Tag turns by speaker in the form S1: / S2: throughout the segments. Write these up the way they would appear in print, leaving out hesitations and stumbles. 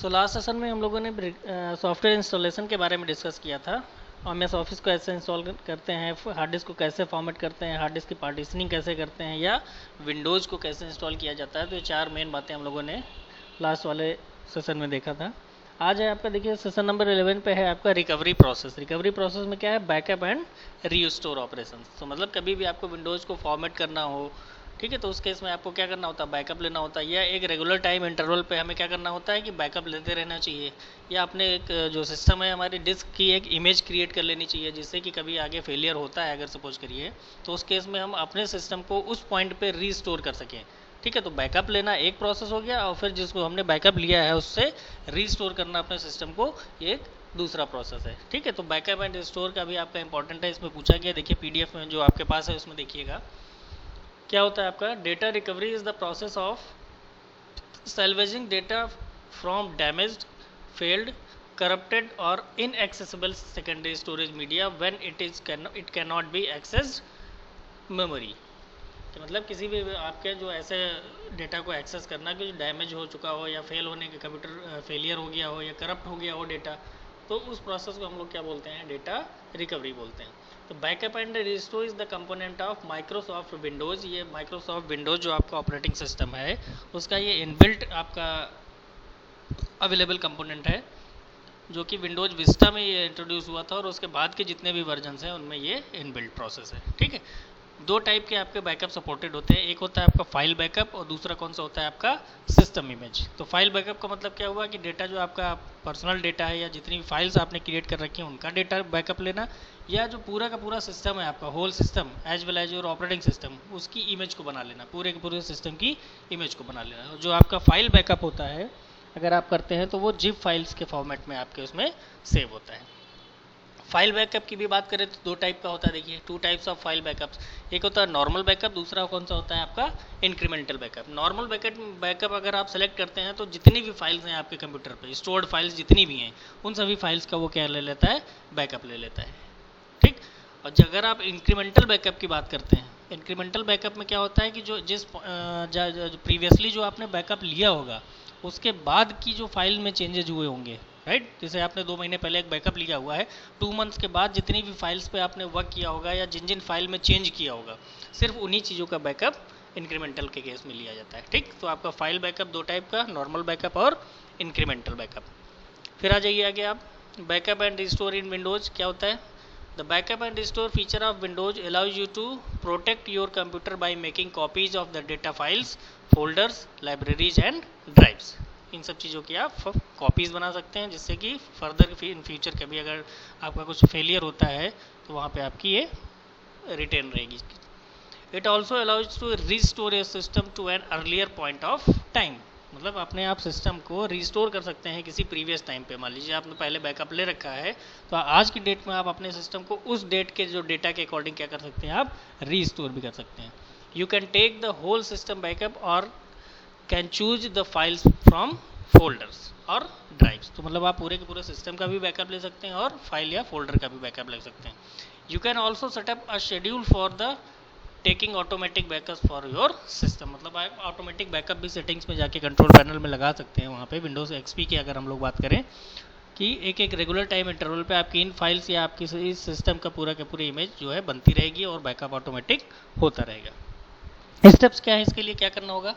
S1: Last session में हम लोगों ने सॉफ्टवेयर इंस्टॉलेशन के बारे में डिस्कस किया था। एमएस ऑफिस को ऐसे इंस्टॉल करते हैं, हार्ड डिस्क को कैसे फॉर्मेट करते हैं, हार्ड डिस्क की पार्टीशनिंग कैसे करते हैं, या विंडोज़ को कैसे इंस्टॉल किया जाता है। तो ये चार मेन बातें हम लोगों ने लास्ट वाले सेशन में देखा था। आज है आपका, देखिए सेशन नंबर 11 पे है आपका रिकवरी प्रोसेस। रिकवरी प्रोसेस में क्या है, बैकअप एंड रीस्टोर ऑपरेशन। तो मतलब कभी भी आपको विंडोज़ को फॉर्मेट करना हो, ठीक है, तो उस केस में आपको क्या करना होता है, बैकअप लेना होता है, या एक रेगुलर टाइम इंटरवल पे हमें क्या करना होता है कि बैकअप लेते रहना चाहिए, या अपने एक जो सिस्टम है हमारी डिस्क की एक इमेज क्रिएट कर लेनी चाहिए, जिससे कि कभी आगे फेलियर होता है अगर सपोज करिए, तो उस केस में हम अपने सिस्टम को उस पॉइंट पे रीस्टोर कर सकें। ठीक है, तो बैकअप लेना एक प्रोसेस हो गया, और फिर जिसको हमने बैकअप लिया है उससे रीस्टोर करना अपने सिस्टम को, ये एक दूसरा प्रोसेस है। ठीक है, तो बैकअप एंड रिस्टोर का भी आपका इंपॉर्टेंट है, इसमें पूछा गया। देखिए पीडीएफ में जो आपके पास है उसमें देखिएगा क्या होता है आपका। Data recovery is the process of salvaging data from damaged, failed, corrupted or inaccessible secondary storage media when it cannot be accessed memory। तो मतलब किसी भी आपके जो ऐसे डेटा को एक्सेस करना कि जो डैमेज हो चुका हो, या फेल होने के कंप्यूटर फेलियर हो गया हो, या करप्ट हो गया हो डेटा, तो उस प्रोसेस को हम लोग क्या बोलते हैं, डेटा रिकवरी बोलते हैं। तो backup and restore is the component of Microsoft Windows. ये माइक्रोसॉफ्ट विंडोज़ जो आपका ऑपरेटिंग सिस्टम है उसका ये इनबिल्ट आपका अवेलेबल कंपोनेंट है, जो कि विंडोज़ विस्टा में ये इंट्रोड्यूस हुआ था, और उसके बाद के जितने भी वर्जन्स हैं उनमें ये इनबिल्ट प्रोसेस है। ठीक है, दो टाइप के आपके बैकअप सपोर्टेड होते हैं, एक होता है आपका फाइल बैकअप और दूसरा कौन सा होता है आपका सिस्टम इमेज। तो फाइल बैकअप का मतलब क्या हुआ कि डेटा जो आपका पर्सनल डेटा है, या जितनी भी फाइल्स आपने क्रिएट कर रखी हैं उनका डेटा बैकअप लेना, या जो पूरा का पूरा सिस्टम है आपका, whole system as well as your operating system, उसकी इमेज को बना लेना, पूरे के पूरे सिस्टम की इमेज को बना लेना। जो आपका फाइल बैकअप होता है अगर आप करते हैं तो वो जिप फाइल्स के फॉर्मेट में आपके उसमें सेव होता है। फाइल बैकअप की भी बात करें तो दो टाइप का होता है। देखिए two types of file backups, एक होता है नॉर्मल बैकअप, दूसरा कौन सा होता है आपका इंक्रीमेंटल बैकअप। नॉर्मल बैकअप अगर आप सेलेक्ट करते हैं तो जितनी भी फाइल्स हैं आपके कंप्यूटर पे, स्टोर्ड फाइल्स जितनी भी हैं, उन सभी फाइल्स का वो क्या ले लेता है, बैकअप ले लेता है। ठीक, और अगर आप इंक्रीमेंटल बैकअप की बात करते हैं, इंक्रीमेंटल बैकअप में क्या होता है कि जो जिस प्रीवियसली जो आपने बैकअप लिया होगा उसके बाद की जो फाइल में चेंजेज हुए होंगे, राइट, जैसे आपने 2 महीने पहले एक बैकअप लिया हुआ है, 2 मंथ्स के बाद जितनी भी फाइल्स पे आपने वर्क किया होगा या जिन जिन फाइल में चेंज किया होगा, सिर्फ उन्हीं चीज़ों का बैकअप इंक्रीमेंटल के केस में लिया जाता है। ठीक, तो आपका फाइल बैकअप दो टाइप का, नॉर्मल बैकअप और इंक्रीमेंटल बैकअप। फिर आ जाइए आगे आप, backup and restore in Windows क्या होता है। The backup and restore feature of Windows allows you to protect your computer by making copies of the data files, folders, libraries and drives। इन सब चीज़ों की आप कॉपीज़ बना सकते हैं, जिससे कि फर्दर इन फ्यूचर कभी अगर आपका कुछ फेलियर होता है तो वहाँ पे आपकी ये रिटेन रहेगी। It also allows to restore your system to an earlier point of time. मतलब अपने आप सिस्टम को रिस्टोर कर सकते हैं किसी प्रीवियस टाइम पे। मान लीजिए आपने पहले बैकअप ले रखा है, तो आज की डेट में आप अपने सिस्टम को उस डेट के जो डेटा के अकॉर्डिंग क्या कर सकते हैं, आप रीस्टोर भी कर सकते हैं। You can take the whole system backup और can choose the files from folders और ड्राइव्स। तो मतलब आप पूरे के पूरे सिस्टम का भी बैकअप ले सकते हैं और फाइल या फोल्डर का भी बैकअप ले सकते हैं। You can also setup a schedule for the taking automatic backup for your system. मतलब आप ऑटोमेटिक बैकअप भी सेटिंग्स में जाके कंट्रोल पैनल में लगा सकते हैं। वहाँ पे विंडोज़ एक्सपी की अगर हम लोग बात करें कि एक एक रेगुलर टाइम इंटरवल पे आपकी इन फाइल्स या आपकी इस सिस्टम का पूरा के पूरी इमेज जो है बनती रहेगी और बैकअप ऑटोमेटिक होता रहेगा। स्टेप्स क्या है इसके लिए, क्या करना होगा।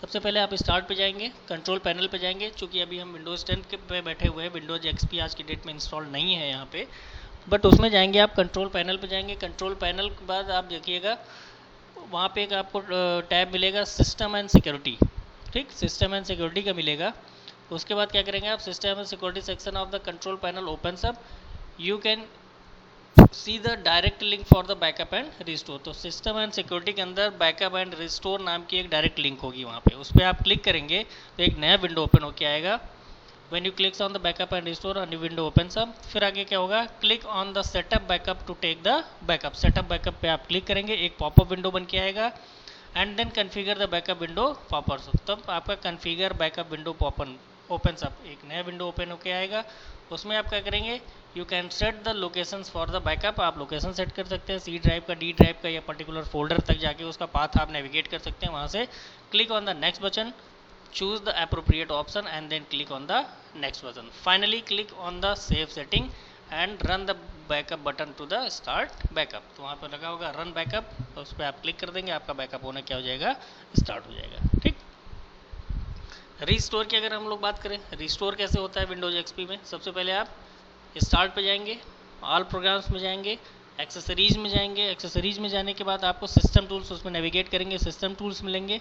S1: सबसे पहले आप स्टार्ट पे जाएंगे, कंट्रोल पैनल पे जाएंगे। चूँकि अभी हम विंडोज़ 10 के पे बैठे हुए हैं, विंडोज़ एक्सपी आज की डेट में इंस्टॉल नहीं है यहाँ पे, बट उसमें जाएंगे आप, कंट्रोल पैनल पे जाएंगे। कंट्रोल पैनल के बाद आप देखिएगा वहाँ पे एक आपको टैब मिलेगा सिस्टम एंड सिक्योरिटी। ठीक, सिस्टम एंड सिक्योरिटी का मिलेगा। उसके बाद क्या करेंगे आप, system and security section of the control panel opens up. You can see the direct link for the backup and restore. तो सिस्टम एंड सिक्योरिटी के अंदर बैकअप एंड रिस्टोर नाम की एक डायरेक्ट लिंक होगी, वहाँ पे उस पर आप क्लिक करेंगे तो एक नया विंडो ओपन होकर आएगा। When you click on the backup and restore, a new window opens up। फिर आगे क्या होगा, click on the setup backup to take the backup. Setup backup पे आप क्लिक करेंगे, एक पॉपअप विंडो बन के आएगा, and then configure the backup window pops. तब आपका configure backup window opens up, एक नया विंडो ओपन होके आएगा। उसमें आप क्या करेंगे, you can set the locations for the backup. आप लोकेशन सेट कर सकते हैं, सी ड्राइव का, डी ड्राइव का, या पर्टिकुलर फोल्डर तक जाके उसका पाथ आप नेविगेट कर सकते हैं। वहाँ से click on the next button, choose the appropriate option and then click on the next button. Finally click on the save setting and run the backup button to the start backup. तो वहाँ पर लगा होगा run backup, तो उस पर आप click कर देंगे, आपका बैकअप होना क्या हो जाएगा, स्टार्ट हो जाएगा। ठीक। रीस्टोर की अगर हम लोग बात करें, रीस्टोर कैसे होता है विंडोज एक्सपी में, सबसे पहले आप स्टार्ट पे जाएंगे, ऑल प्रोग्राम्स में जाएंगे, एक्सेसरीज में जाएंगे, एक्सेसरीज में जाने के बाद आपको सिस्टम टूल्स, उसमें नेविगेट करेंगे, सिस्टम टूल्स मिलेंगे,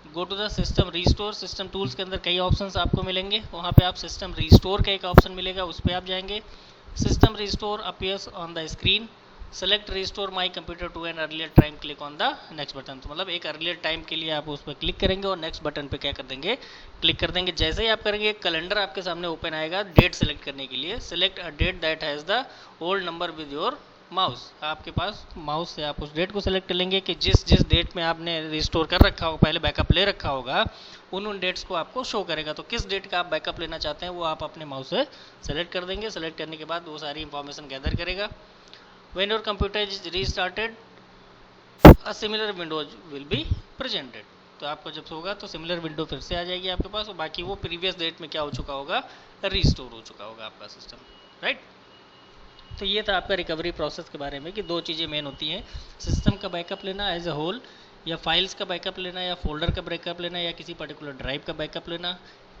S1: go to the system restore. System tools के अंदर कई ऑप्शंस आपको मिलेंगे, वहाँ पे आप सिस्टम रीस्टोर का एक ऑप्शन मिलेगा, उस पर आप जाएंगे। System restore appears on the screen, select restore my computer to an earlier time, click on the next button. तो मतलब एक अर्लियर टाइम के लिए आप उस पर क्लिक करेंगे और नेक्स्ट बटन पे क्या कर देंगे, क्लिक कर देंगे। जैसे ही आप करेंगे एक कैलेंडर आपके सामने ओपन आएगा डेट सेलेक्ट करने के लिए। Select a date that has the old number with your mouse, आपके पास माउस से आप उस डेट को सेलेक्ट कर लेंगे कि जिस जिस डेट में आपने रिस्टोर कर रखा होगा, पहले बैकअप ले रखा होगा, उन डेट्स को आपको शो करेगा। तो किस डेट का आप बैकअप लेना चाहते हैं वो आप अपने माउस से सेलेक्ट कर देंगे। सेलेक्ट करने के बाद वो सारी इंफॉर्मेशन गैदर करेगा। When your computer is restarted a similar Windows will be presented, तो आपको जब होगा तो सिमिलर विंडो फिर से आ जाएगी आपके पास, और बाकी वो प्रीवियस डेट में क्या हो चुका होगा, रीस्टोर हो चुका होगा आपका सिस्टम। राइट। तो ये था आपका रिकवरी प्रोसेस के बारे में कि दो चीज़ें मेन होती हैं, सिस्टम का बैकअप लेना एज अ होल, या फाइल्स का बैकअप लेना, या फोल्डर का बैकअप लेना, या किसी पर्टिकुलर ड्राइव का बैकअप लेना।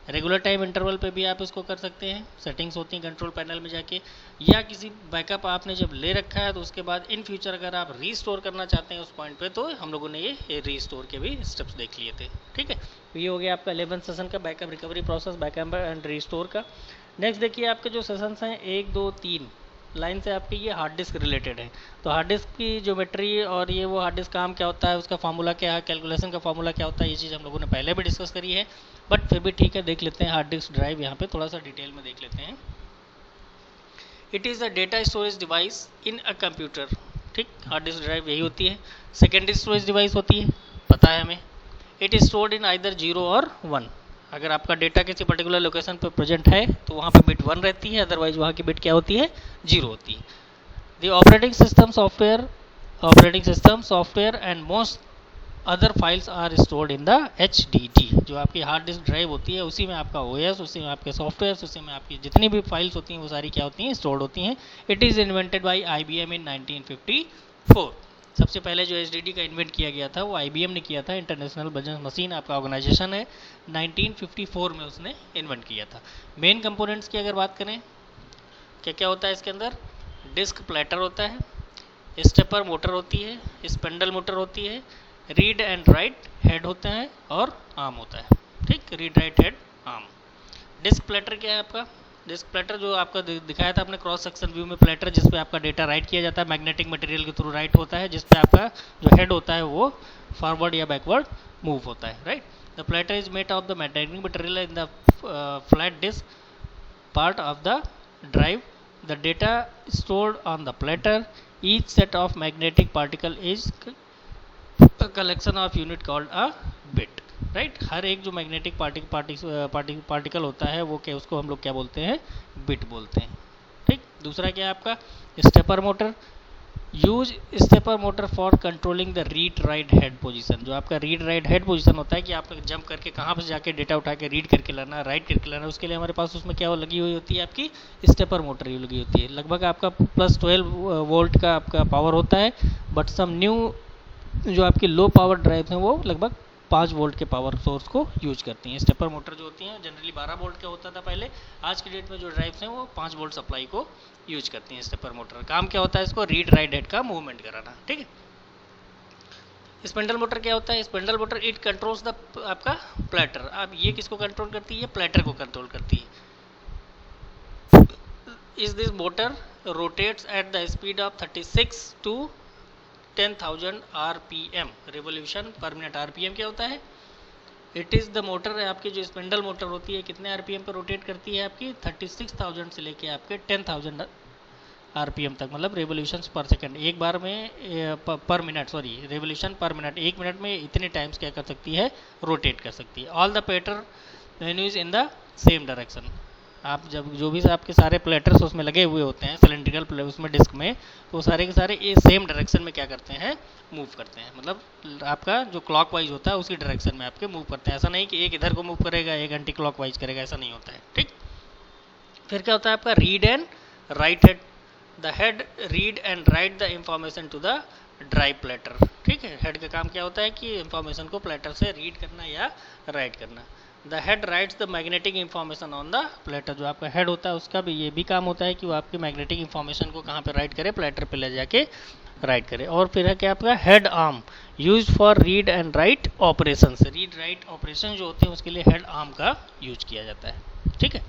S1: रेगुलर टाइम इंटरवल पे भी आप इसको कर सकते हैं, सेटिंग्स होती हैं कंट्रोल पैनल में जाके, या किसी बैकअप आपने जब ले रखा है तो उसके बाद इन फ्यूचर अगर आप रीस्टोर करना चाहते हैं उस पॉइंट पे, तो हम लोगों ने ये रीस्टोर के भी स्टेप्स देख लिए थे। ठीक है, तो ये हो गया आपका 11 सेशन का backup recovery process, backup and restore का। नेक्स्ट देखिए आपके जो सेशंस हैं 1 2 3 लाइन से आपके ये हार्ड डिस्क रिलेटेड है। तो हार्ड डिस्क की ज्योमेट्री और ये वो हार्ड डिस्क काम क्या होता है, उसका फार्मूला क्या है, कैलकुलेशन का फार्मूला क्या होता है, ये चीज़ हम लोगों ने पहले भी डिस्कस करी है, बट फिर भी ठीक है देख लेते हैं। हार्ड डिस्क ड्राइव यहाँ पे थोड़ा सा डिटेल में देख लेते हैं। It is a data storage device in a computer. ठीक, हार्ड डिस्क ड्राइव यही होती है। सेकेंडरी स्टोरेज डिवाइस होती है, पता है हमें। It is stored in either 0 और 1। अगर आपका डेटा किसी पर्टिकुलर लोकेशन पर प्रेजेंट है तो वहाँ पे बिट 1 रहती है, अदरवाइज वहाँ की बिट क्या होती है, 0 होती है। The operating system software and most other files are stored in the HDD। जो आपकी हार्ड डिस्क ड्राइव होती है उसी में आपका OS, उसी में आपके सॉफ्टवेयर, उसी में आपकी जितनी भी फाइल्स होती हैं वो सारी क्या होती हैं, स्टोर्ड होती हैं। It is invented by IBM इन 1954। सबसे पहले जो HDD का इन्वेंट किया गया था वो IBM ने किया था, इंटरनेशनल बिजनेस मशीन आपका ऑर्गेनाइजेशन है, 1954 में उसने इन्वेंट किया था। मेन कंपोनेंट्स की अगर बात करें, क्या क्या होता है इसके अंदर, डिस्क प्लेटर होता है, स्टेपर मोटर होती है, स्पेंडल मोटर होती है, रीड एंड राइट हेड होते हैं, और आर्म होता है। ठीक, read write head arm. Disk platter क्या है आपका, डिस्क प्लेटर जो आपका दिखाया था अपने क्रॉस सेक्शन व्यू में, प्लेटर जिस पे आपका डेटा राइट किया जाता है, मैग्नेटिक मटेरियल के थ्रू राइट होता है, जिस पे आपका जो हेड होता है वो फॉरवर्ड या बैकवर्ड मूव होता है। Right, the platter is made of the magnetic material in the flat disk part of the drive. The data stored on the platter, each set of magnetic particle is collection of unit called a bit. Right, हर एक जो magnetic particle होता है वो क्या, उसको हम लोग क्या बोलते हैं, बिट बोलते हैं। ठीक, दूसरा क्या है आपका, stepper motor. Use stepper motor for controlling the read write head position. जो आपका रीड राइट हेड पोजीशन होता है कि आपको जंप करके कहाँ पर जाके डेटा उठा के रीड करके लाना, राइट करके लाना, उसके लिए हमारे पास उसमें क्या लगी हुई होती है, आपकी स्टेपर मोटर लगी होती है। लगभग आपका +12 वोल्ट का आपका पावर होता है, बट सम न्यू जो आपकी लो पावर ड्राइव हैं वो लगभग 5 वोल्ट के पावर सोर्स को यूज करती हैं। स्टेपर मोटर जो होती हैं जनरली 12 वोल्ट का होता था पहले, आज की डेट में जो ड्राइव्स हैं वो 5 वोल्ट सप्लाई को यूज करती हैं। स्टेपर मोटर काम क्या होता है, इसको रीड राइट हेड का मूवमेंट कराना। ठीक है, स्पेंडल मोटर क्या होता है, spindle motor it controls the आपका प्लेटर। अब ये किसको कंट्रोल करती है, प्लेटर को कंट्रोल करती है। Is this motor rotates at the speed of 36 to 10,000 RPM, revolution per minute. RPM क्या होता है, इट इज़ द मोटर, आपकी जो स्पेंडल मोटर होती है कितने RPM पर रोटेट करती है, आपकी 36,000 से लेके आपके 10,000 RPM तक, मतलब रेवोल्यूशन पर सेकंड। एक बार में पर मिनट, सॉरी रेवोल्यूशन पर मिनट, एक मिनट में इतने टाइम्स क्या कर सकती है, रोटेट कर सकती है। All the platter revolves in the same direction. आप जब जो भी आपके सारे प्लेटर्स उसमें लगे हुए होते हैं सिलेंड्रिकल उसमें डिस्क में, तो सारे के सारे ये सेम डायरेक्शन में क्या करते हैं, मूव करते हैं। मतलब आपका जो क्लॉकवाइज होता है उसी डायरेक्शन में आपके मूव करते हैं। ऐसा नहीं कि एक इधर को मूव करेगा एक एंटी क्लॉकवाइज करेगा, ऐसा नहीं होता है। ठीक, फिर क्या होता है आपका read and write head. The head read and write the information to the drive platter. ठीक है, हेड का काम क्या होता है कि इंफॉर्मेशन को प्लेटर से रीड करना या राइट करना। The head rights the magnetic information on the platter. जो आपका हेड होता है उसका भी ये भी काम होता है कि वो आपकी मैग्नेटिक इंफॉर्मेशन को कहाँ पे राइट करे, प्लेटर पे ले जाके राइट करे। और फिर है क्या आपका head arm use for read and write operation. Read write operation जो होते हैं उसके लिए हेड आर्म का यूज किया जाता है। ठीक है,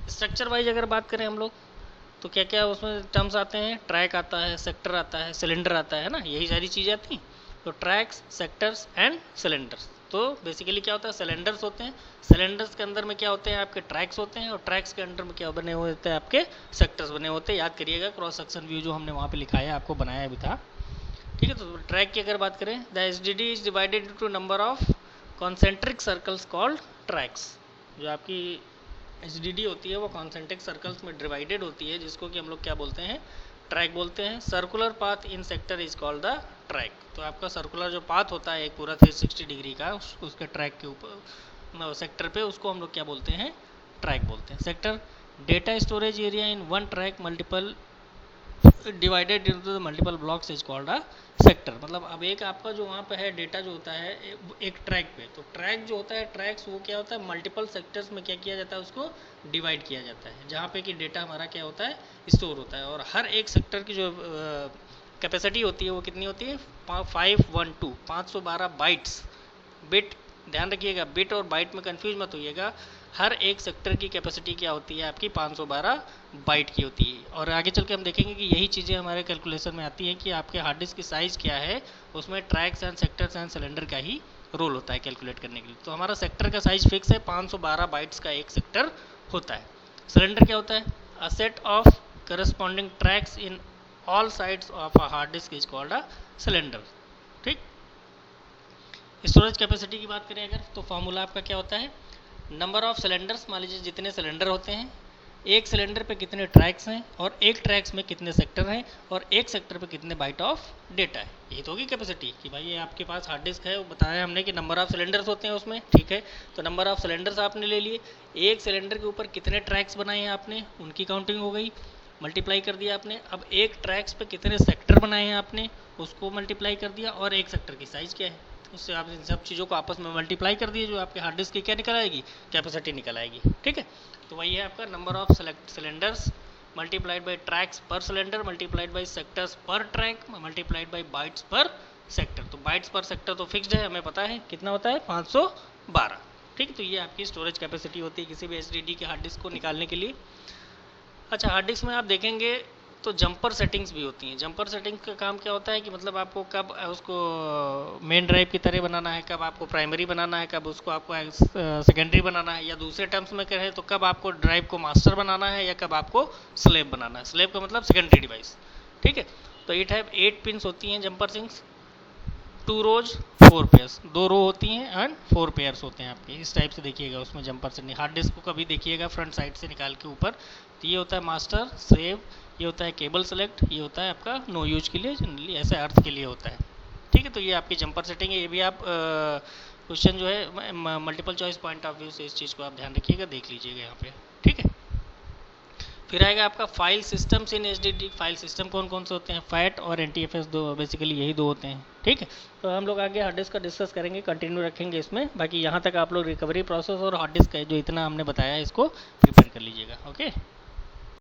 S1: स्ट्रक्चर वाइज अगर बात करें हम लोग तो क्या क्या उसमें टर्म्स आते हैं, ट्रैक आता है, सेक्टर आता है, सिलेंडर आता है ना, यही सारी चीज़ें आती हैं। तो ट्रैक्स, सेक्टर्स एंड सिलेंडर्स। तो बेसिकली क्या होता है, सिलेंडर्स होते हैं, सिलेंडर्स के अंदर में क्या होते हैं आपके ट्रैक्स होते हैं, और ट्रैक्स के अंदर में क्या बने हुए होते हैं आपके सेक्टर्स बने होते हैं। याद करिएगा क्रॉस सेक्शन व्यू जो हमने वहाँ पे लिखाया आपको बनाया भी था। ठीक है, तो ट्रैक की अगर बात करें, the SDD is divided into number of concentric circles called tracks. जो आपकी एचडीडी होती है वो कॉन्सेंट्रिक सर्कल्स में डिवाइडेड होती है, जिसको कि हम लोग क्या बोलते हैं, ट्रैक बोलते हैं। Circular path in sector is called the track. तो आपका सर्कुलर जो पाथ होता है एक पूरा 360 डिग्री का उसके ट्रैक के ऊपर सेक्टर पे, उसको हम लोग क्या बोलते हैं, ट्रैक बोलते हैं। Sector data storage area in one track multiple divided into the multiple blocks is called a sector. मतलब अब एक आपका जो वहाँ पे है डेटा जो होता है एक ट्रैक पे, तो ट्रैक जो होता है ट्रैक्स वो क्या होता है मल्टीपल सेक्टर्स में क्या किया जाता है, उसको डिवाइड किया जाता है, जहाँ पे कि डेटा हमारा क्या होता है, स्टोर होता है। और हर एक सेक्टर की जो कैपेसिटी होती है वो कितनी होती है, 512 बाइट्स। बिट ध्यान रखिएगा, बिट और बाइट में कंफ्यूज मत होइएगा। हर एक सेक्टर की कैपेसिटी क्या होती है आपकी 512 बाइट की होती है। और आगे चल के हम देखेंगे कि यही चीज़ें हमारे कैलकुलेशन में आती हैं कि आपके हार्ड डिस्क की साइज़ क्या है, उसमें tracks and sectors and cylinder का ही रोल होता है कैलकुलेट करने के लिए। तो हमारा सेक्टर का साइज फिक्स है, 512 बाइट्स का एक सेक्टर होता है। सिलेंडर क्या होता है, a set of corresponding tracks in all sides of a hard disk is called a cylinder. ठीक, स्टोरेज कैपेसिटी की बात करें अगर, तो फॉर्मूला आपका क्या होता है, नंबर ऑफ सिलेंडर्स, मान लीजिए जितने सिलेंडर होते हैं, एक सिलेंडर पे कितने ट्रैक्स हैं, और एक ट्रैक्स में कितने सेक्टर हैं, और एक सेक्टर पे कितने बाइट ऑफ डेटा है। ये तो होगी कैपेसिटी कि भाई ये आपके पास हार्ड डिस्क है, वो बताया हमने कि नंबर ऑफ सिलेंडर्स होते हैं उसमें। ठीक है, तो नंबर ऑफ सिलेंडर्स आपने ले लिए, एक सिलेंडर के ऊपर कितने ट्रैक्स बनाए हैं आपने, उनकी काउंटिंग हो गई, मल्टीप्लाई कर दिया आपने। अब एक ट्रैक्स पे कितने सेक्टर बनाए हैं आपने, उसको मल्टीप्लाई कर दिया, और एक सेक्टर की साइज़ क्या है, उससे आप इन सब चीज़ों को आपस में मल्टीप्लाई कर दिए, जो आपके हार्ड डिस्क की क्या निकल आएगी, कैपेसिटी निकल आएगी। ठीक है, तो वही है आपका number of cylinders multiplied by tracks पर सिलेंडर मल्टीप्लाइड बाई सेक्टर्स पर ट्रैक मल्टीप्लाइड बाई बाइट्स पर सेक्टर। तो बाइट्स पर सेक्टर तो फिक्स्ड है, हमें पता है कितना होता है, 512। ठीक है, तो ये आपकी स्टोरेज कैपेसिटी होती है किसी भी एचडीडी के हार्ड डिस्क को निकालने के लिए। अच्छा, हार्ड डिस्क में आप देखेंगे तो जंपर सेटिंग्स भी होती हैं। जंपर सेटिंग्स का काम क्या होता है कि मतलब आपको कब उसको मेन ड्राइव की तरह बनाना है, कब आपको प्राइमरी बनाना है, कब उसको आपको सेकेंडरी बनाना है, या दूसरे टर्म्स में कहें तो कब आपको ड्राइव को मास्टर बनाना है या कब आपको स्लेव बनाना है। स्लेव का मतलब सेकेंडरी डिवाइस। ठीक है, तो ये टाइप 8 पिन्स होती हैं जंपर सिंग्स, 2 रोज 4 पेयर्स, 2 रो होती हैं एंड 4 पेयर्स होते हैं आपके। इस टाइप से देखिएगा उसमें जंपर से हार्ड डिस्क को कभी देखिएगा फ्रंट साइड से निकाल के ऊपर। तो ये होता है मास्टर, सेव, ये होता है केबल सेलेक्ट, ये होता है आपका नो यूज के लिए, जनरली ऐसे अर्थ के लिए होता है। ठीक है, तो ये आपकी जंपर सेटिंग है। ये भी आप क्वेश्चन जो है multiple choice point of view से इस चीज़ को आप ध्यान रखिएगा, देख लीजिएगा यहाँ पे। ठीक है, फिर आएगा आपका file systems in HDD. File system कौन कौन से होते हैं, फैट और एनटीएफएस, दो बेसिकली यही दो होते हैं। ठीक है, तो हम लोग आगे हार्ड डिस्क का डिस्कस करेंगे, कंटिन्यू रखेंगे इसमें। बाकी यहाँ तक आप लोग रिकवरी प्रोसेस और हार्ड डिस्क का जो इतना हमने बताया इसको प्रिपेयर कर लीजिएगा। ओके।